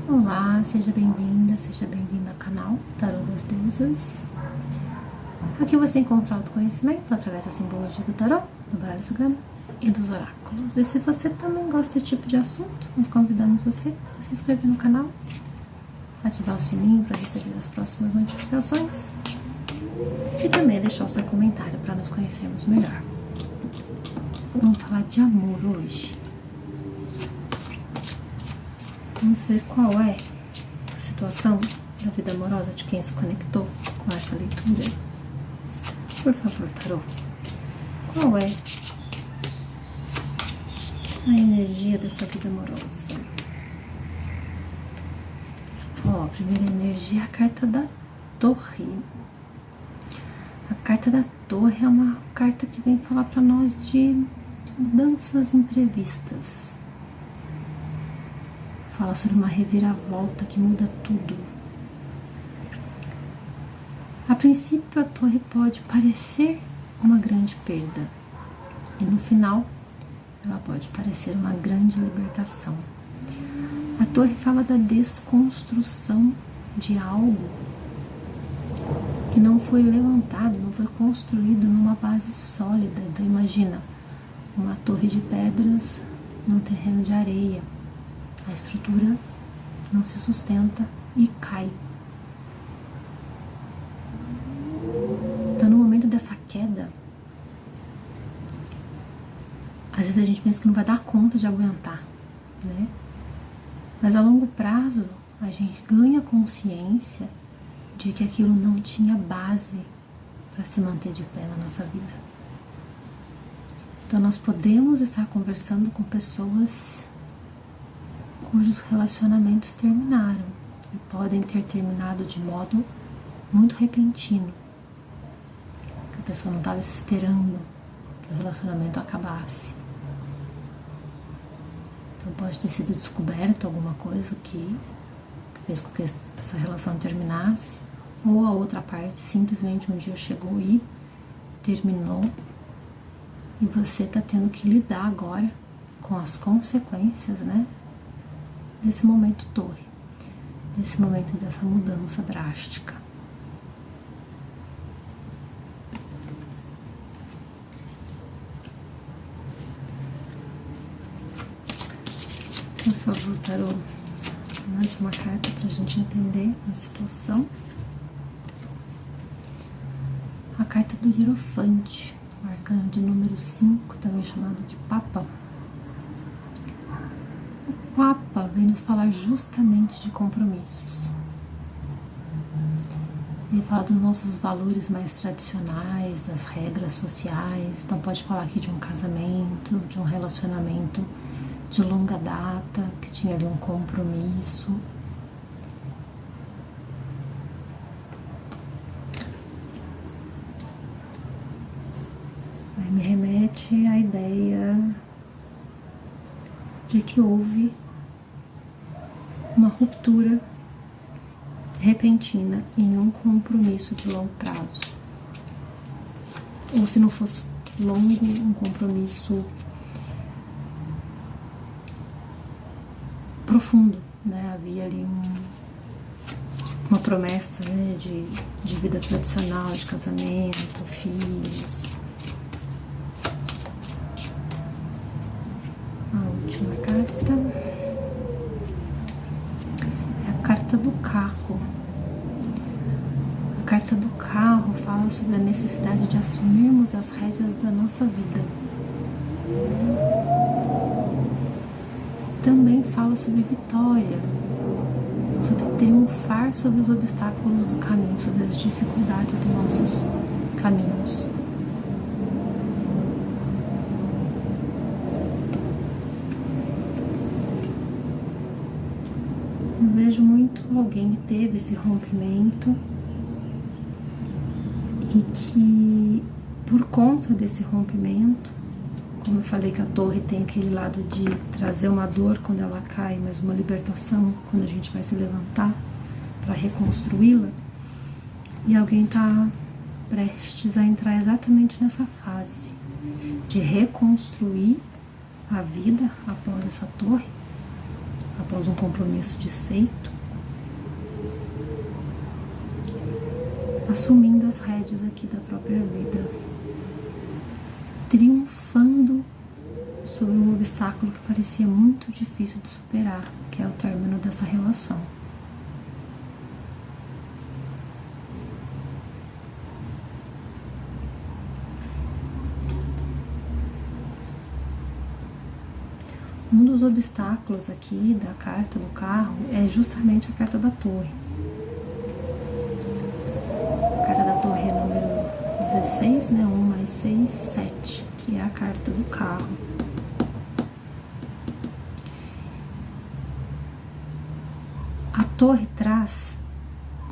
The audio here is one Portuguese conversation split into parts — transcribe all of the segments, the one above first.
Olá, seja bem-vinda, seja bem-vindo ao canal Tarô das Deusas. Aqui você encontra autoconhecimento através da simbologia do tarô, do baralho cigano e dos oráculos. E se você também gosta desse tipo de assunto, nós convidamos você a se inscrever no canal, ativar o sininho para receber as próximas notificações e também deixar o seu comentário para nos conhecermos melhor. Vamos falar de amor hoje. Vamos ver qual é a situação da vida amorosa de quem se conectou com essa leitura. Por favor, tarô, qual é a energia dessa vida amorosa? Ó, a primeira energia é a carta da Torre. A carta da Torre é uma carta que vem falar para nós de mudanças imprevistas. Fala sobre uma reviravolta que muda tudo. A princípio, a torre pode parecer uma grande perda. E no final, ela pode parecer uma grande libertação. A torre fala da desconstrução de algo que não foi levantado, não foi construído numa base sólida. Então imagina, uma torre de pedras num terreno de areia. A estrutura não se sustenta e cai. Então, no momento dessa queda, às vezes a gente pensa que não vai dar conta de aguentar, né? Mas a longo prazo, a gente ganha consciência de que aquilo não tinha base para se manter de pé na nossa vida. Então, nós podemos estar conversando com pessoas cujos relacionamentos terminaram e podem ter terminado de modo muito repentino. A pessoa não estava esperando que o relacionamento acabasse. Então pode ter sido descoberto alguma coisa que fez com que essa relação terminasse, ou a outra parte simplesmente um dia chegou e terminou, e você está tendo que lidar agora com as consequências, né? Desse momento torre, desse momento dessa mudança drástica. Por favor, tarô, mais uma carta para a gente entender a situação. A carta do Hierofante, o arcano de número 5, também chamado de Papa. O Papa vem nos falar justamente de compromissos. Ele fala dos nossos valores mais tradicionais, das regras sociais. Então pode falar aqui de um casamento, de um relacionamento de longa data, que tinha ali um compromisso. Aí me remete à ideia de que houve uma ruptura repentina em um compromisso de longo prazo. Ou se não fosse longo, um compromisso profundo, né? Havia ali uma promessa, né, de vida tradicional, de casamento, filhos. A última carta é a carta do carro. A carta do carro fala sobre a necessidade de assumirmos as rédeas da nossa vida. Também fala sobre vitória, sobre triunfar sobre os obstáculos do caminho, sobre as dificuldades dos nossos caminhos. Eu vejo muito alguém que teve esse rompimento e que, por conta desse rompimento, como eu falei que a torre tem aquele lado de trazer uma dor quando ela cai, mas uma libertação quando a gente vai se levantar para reconstruí-la, e alguém está prestes a entrar exatamente nessa fase de reconstruir a vida após essa torre, após um compromisso desfeito, assumindo as rédeas aqui da própria vida, triunfando sobre um obstáculo que parecia muito difícil de superar, que é o término dessa relação. Um dos obstáculos aqui da carta do carro é justamente a carta da torre. A carta da torre é número 16, né? 1 mais 6, 7, que é a carta do carro. A torre traz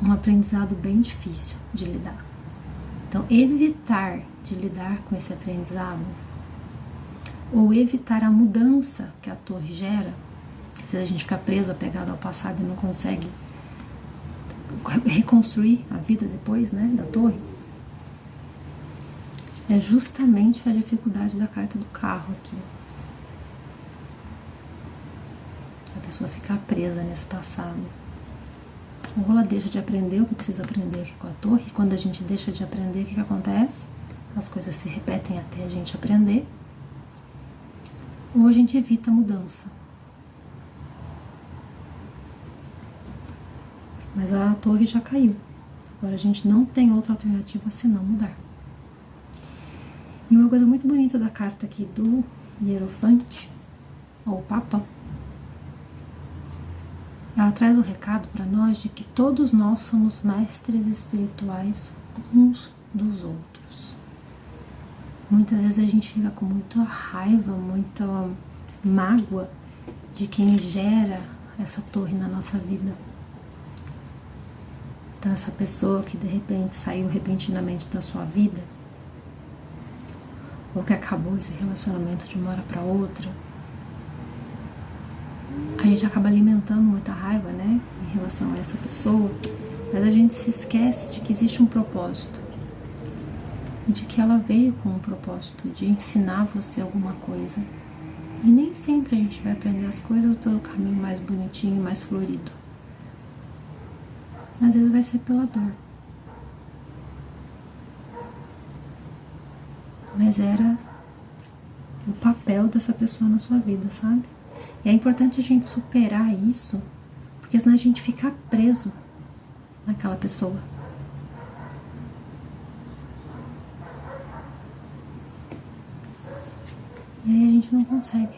um aprendizado bem difícil de lidar. Então, evitar de lidar com esse aprendizado ou evitar a mudança que a torre gera, se a gente ficar preso, apegado ao passado e não consegue reconstruir a vida depois, né, da torre, é justamente a dificuldade da carta do carro aqui. A pessoa ficar presa nesse passado. Ou ela deixa de aprender o que precisa aprender aqui com a torre, e quando a gente deixa de aprender, o que acontece? As coisas se repetem até a gente aprender. Ou a gente evita a mudança. Mas a torre já caiu. Agora a gente não tem outra alternativa senão mudar. E uma coisa muito bonita da carta aqui do Hierofante, ou Papa, ela traz o recado para nós de que todos nós somos mestres espirituais uns dos outros. Muitas vezes a gente fica com muita raiva, muita mágoa de quem gera essa torre na nossa vida. Então essa pessoa que de repente saiu repentinamente da sua vida, ou que acabou esse relacionamento de uma hora para outra, a gente acaba alimentando muita raiva, né, em relação a essa pessoa, mas a gente se esquece de que existe um propósito. De que ela veio com um propósito de ensinar você alguma coisa. E nem sempre a gente vai aprender as coisas pelo caminho mais bonitinho, mais florido. Às vezes vai ser pela dor. Mas era o papel dessa pessoa na sua vida, sabe? E é importante a gente superar isso, porque senão a gente fica preso naquela pessoa. E aí a gente não consegue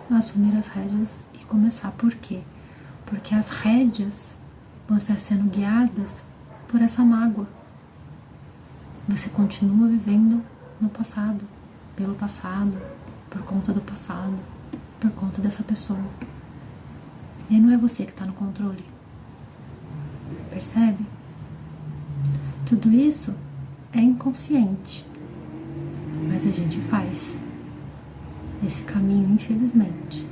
assumir as rédeas e começar. Por quê? Porque as rédeas vão estar sendo guiadas por essa mágoa. Você continua vivendo no passado, pelo passado, por conta do passado, por conta dessa pessoa. E aí não é você que está no controle. Percebe? Tudo isso é inconsciente. Mas a gente faz esse caminho, infelizmente.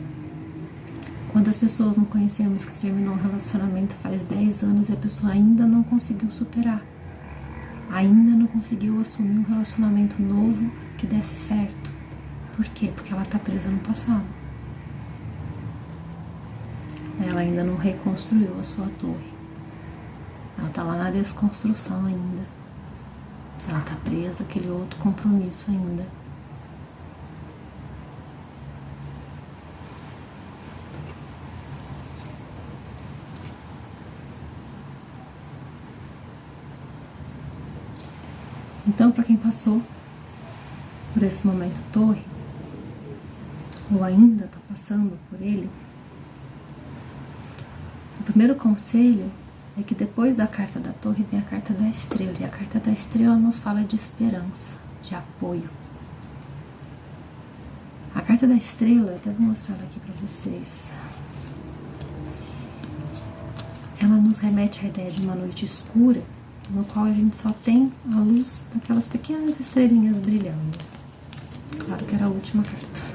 Quantas pessoas não conhecemos que terminou um relacionamento faz 10 anos e a pessoa ainda não conseguiu superar, ainda não conseguiu assumir um relacionamento novo que desse certo. Por quê? Porque ela está presa no passado. Ela ainda não reconstruiu a sua torre. Ela está lá na desconstrução ainda. Ela está presa àquele outro compromisso ainda. Então, para quem passou por esse momento torre, ou ainda está passando por ele, o primeiro conselho é que depois da carta da torre vem a carta da estrela, e a carta da estrela nos fala de esperança, de apoio. A carta da estrela, eu até vou mostrar aqui para vocês, ela nos remete à ideia de uma noite escura, no qual a gente só tem a luz daquelas pequenas estrelinhas brilhando. Claro que era a última carta.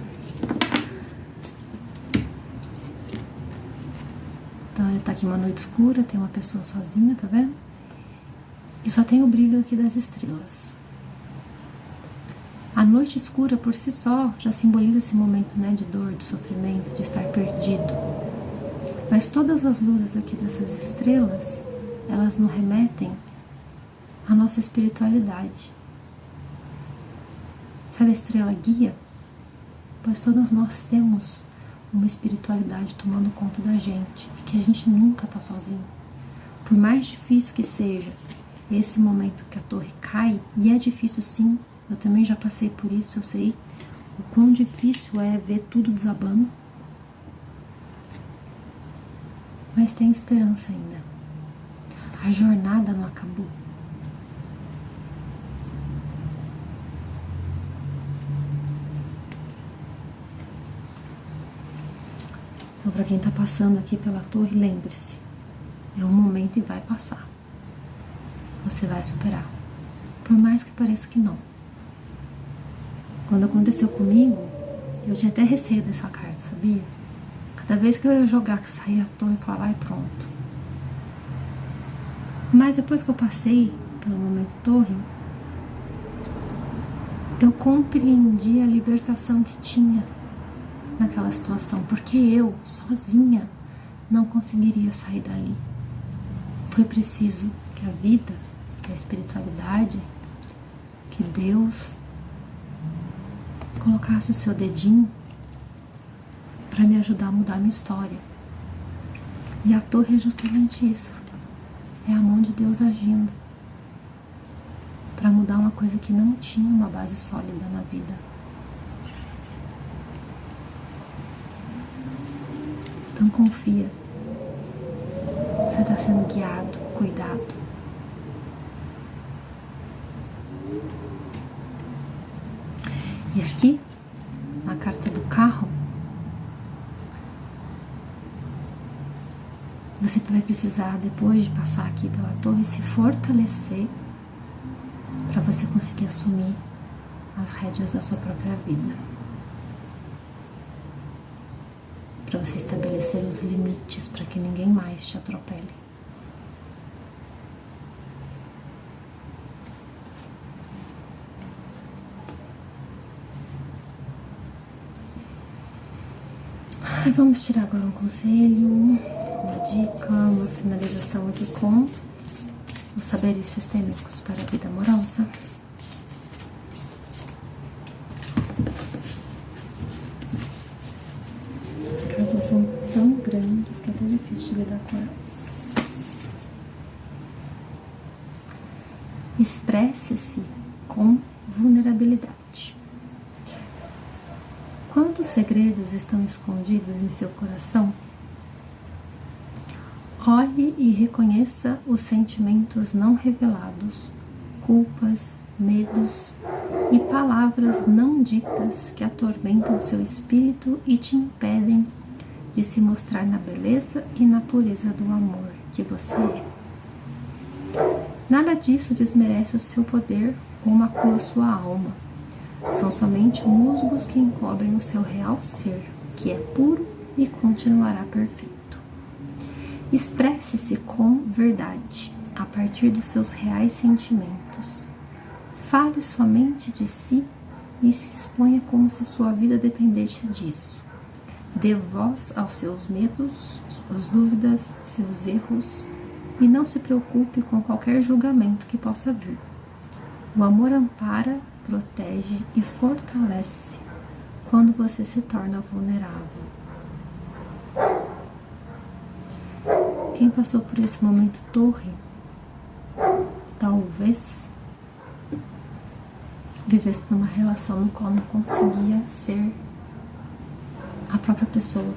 Então tá aqui uma noite escura, tem uma pessoa sozinha, tá vendo? E só tem o brilho aqui das estrelas. A noite escura por si só já simboliza esse momento, né, de dor, de sofrimento, de estar perdido. Mas todas as luzes aqui dessas estrelas, elas nos remetem à nossa espiritualidade. Sabe a estrela guia? Pois todos nós temos uma espiritualidade tomando conta da gente e que a gente nunca está sozinho. Por mais difícil que seja esse momento que a torre cai, e é difícil sim, eu também já passei por isso, eu sei o quão difícil é ver tudo desabando, mas tem esperança ainda. A jornada não acabou. Então, para quem está passando aqui pela torre, lembre-se, é um momento e vai passar. Você vai superar, por mais que pareça que não. Quando aconteceu comigo, eu tinha até receio dessa carta, sabia? Cada vez que eu ia jogar, que saía a torre, eu falava, ai, pronto. Mas depois que eu passei pelo momento torre, eu compreendi a libertação que tinha naquela situação, porque eu, sozinha, não conseguiria sair dali. Foi preciso que a vida, que a espiritualidade, que Deus colocasse o seu dedinho para me ajudar a mudar a minha história. E a torre é justamente isso. É a mão de Deus agindo para mudar uma coisa que não tinha uma base sólida na vida. Então confia. Você está sendo guiado, cuidado. E aqui, na carta do carro, você vai precisar, depois de passar aqui pela torre, se fortalecer para você conseguir assumir as rédeas da sua própria vida. Para você estabelecer os limites para que ninguém mais te atropele. E vamos tirar agora um conselho, uma dica, uma finalização aqui com os saberes sistêmicos para a vida amorosa. As cartas são tão grandes que é até difícil de lidar com elas. Expresse-se com vulnerabilidade. Quantos segredos estão escondidos em seu coração? Olhe e reconheça os sentimentos não revelados, culpas, medos e palavras não ditas que atormentam seu espírito e te impedem de se mostrar na beleza e na pureza do amor que você é. Nada disso desmerece o seu poder ou macula sua alma. São somente musgos que encobrem o seu real ser, que é puro e continuará perfeito. Expresse-se com verdade, a partir dos seus reais sentimentos. Fale somente de si e se exponha como se sua vida dependesse disso. Dê voz aos seus medos, suas dúvidas, seus erros e não se preocupe com qualquer julgamento que possa vir. O amor ampara, protege e fortalece quando você se torna vulnerável. Quem passou por esse momento torre, talvez vivesse numa relação no qual não conseguia ser a própria pessoa,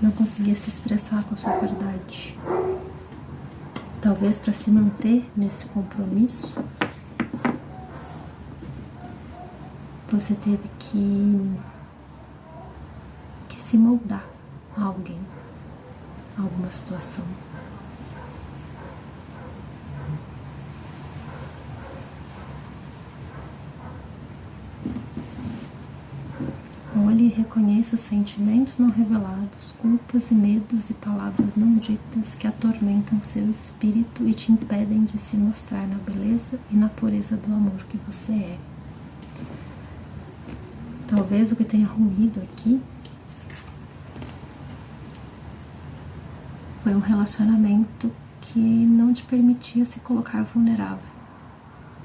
não conseguia se expressar com a sua verdade. Talvez para se manter nesse compromisso, você teve que se moldar a alguém, a alguma situação. Olhe e reconheça os sentimentos não revelados, culpas e medos e palavras não ditas que atormentam seu espírito e te impedem de se mostrar na beleza e na pureza do amor que você é. Talvez o que tenha ruído aqui foi um relacionamento que não te permitia se colocar vulnerável,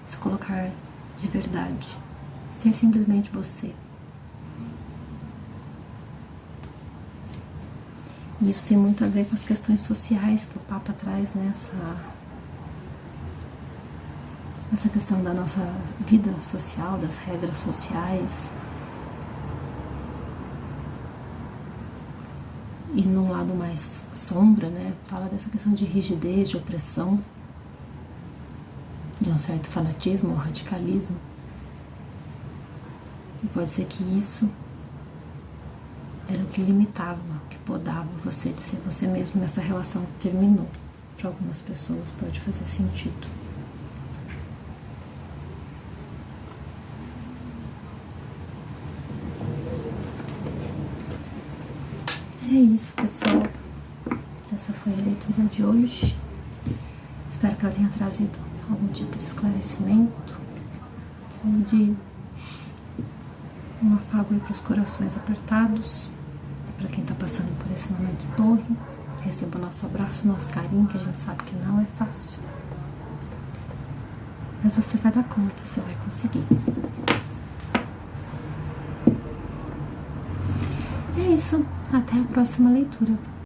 se colocar de verdade, ser simplesmente você. E isso tem muito a ver com as questões sociais que o Papa traz essa questão da nossa vida social, das regras sociais. E num lado mais sombra, né, fala dessa questão de rigidez, de opressão, de um certo fanatismo ou radicalismo. E pode ser que isso era o que limitava, que podava você de ser você mesmo nessa relação que terminou. Para algumas pessoas pode fazer sentido. É isso, pessoal. Essa foi a leitura de hoje. Espero que ela tenha trazido algum tipo de esclarecimento ou de um afago aí para os corações apertados. Para quem está passando por esse momento torre, receba o nosso abraço, o nosso carinho, que a gente sabe que não é fácil. Mas você vai dar conta, você vai conseguir. É isso. Até a próxima leitura.